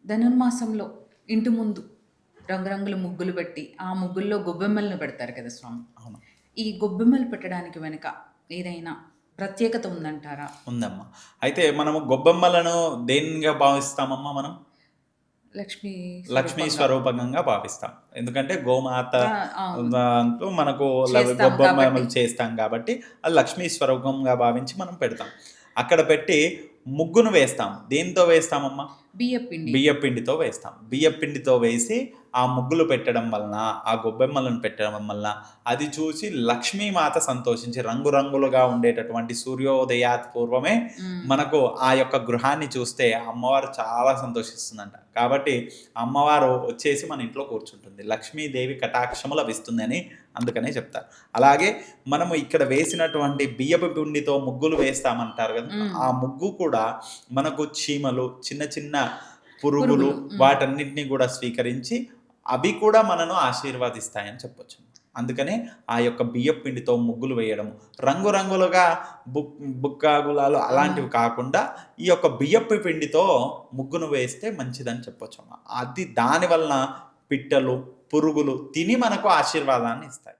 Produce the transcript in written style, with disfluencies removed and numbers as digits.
ధనుర్మాసంలో ఇంటి ముందు రంగురంగుల ముగ్గులు పెట్టి, ఆ ముగ్గుల్లో గొబ్బెమ్మలను పెడతారు కదా స్వామి. అవును. ఈ గొబ్బెమ్మలు పెట్టడానికి వెనక ఏదైనా ప్రత్యేకత ఉందంటారా? ఉందమ్మా. అయితే మనము గొబ్బెమ్మలను దేనిగా భావిస్తామమ్మా మనం? లక్ష్మీ లక్ష్మీ స్వరూపంగా. స్వరూపంగా భావిస్తాం. ఎందుకంటే గోమాత ఆ! అవును. దాంతో మనకు చేస్తాం కాబట్టి. గొబ్బెమ్మలు చేస్తాం కాబట్టి, అది లక్ష్మీ స్వరూపంగా భావించి మనం పెడతాం. అక్కడ పెట్టి ముగ్గును వేస్తాం. దేనితో వేస్తామమ్మా? బియ్యపిండి. బియ్యపిండితో వేస్తాం. బియ్యపిండితో వేసి ఆ ముగ్గులు పెట్టడం వలన, ఆ గొబ్బెమ్మలను పెట్టడం వలన, అది చూసి లక్ష్మీమాత సంతోషించి రంగురంగులుగా ఉండేటటువంటి సూర్యోదయాత్ పూర్వమే హ్మ్. మనకు ఆ యొక్క గృహాన్ని చూస్తే అమ్మవారు చాలా సంతోషిస్తుందంట. కాబట్టి అమ్మవారు వచ్చేసి మన ఇంట్లో కూర్చుంటుంది. లక్ష్మీదేవి కటాక్షము లభిస్తుందని అందుకనే చెప్తారు. అలాగే మనము ఇక్కడ వేసినటువంటి బియ్యపు పిండితో ముగ్గులు వేస్తామంటారు కదా! హ్మ్. ఆ ముగ్గు కూడా మనకు చీమలు, చిన్న చిన్న పురుగులు పురుగులు. హ్మ్. వాటన్నిటిని కూడా స్వీకరించి అవి కూడా మనను ఆశీర్వదిస్తాయని చెప్పొచ్చు. అందుకనే ఆ యొక్క బియ్యపు పిండితో ముగ్గులు వేయడం, రంగురంగులుగా బుక్క గులాలు ఆ! అలాంటివి కాకుండా ఈ యొక్క బియ్యపు పిండితో ముగ్గును వేస్తే మంచిదని చెప్పొచ్చమ్మా. అది దాని వలన పిట్టలు, పురుగులు తిని మనకు ఆశీర్వాదాన్ని ఇస్తాయి.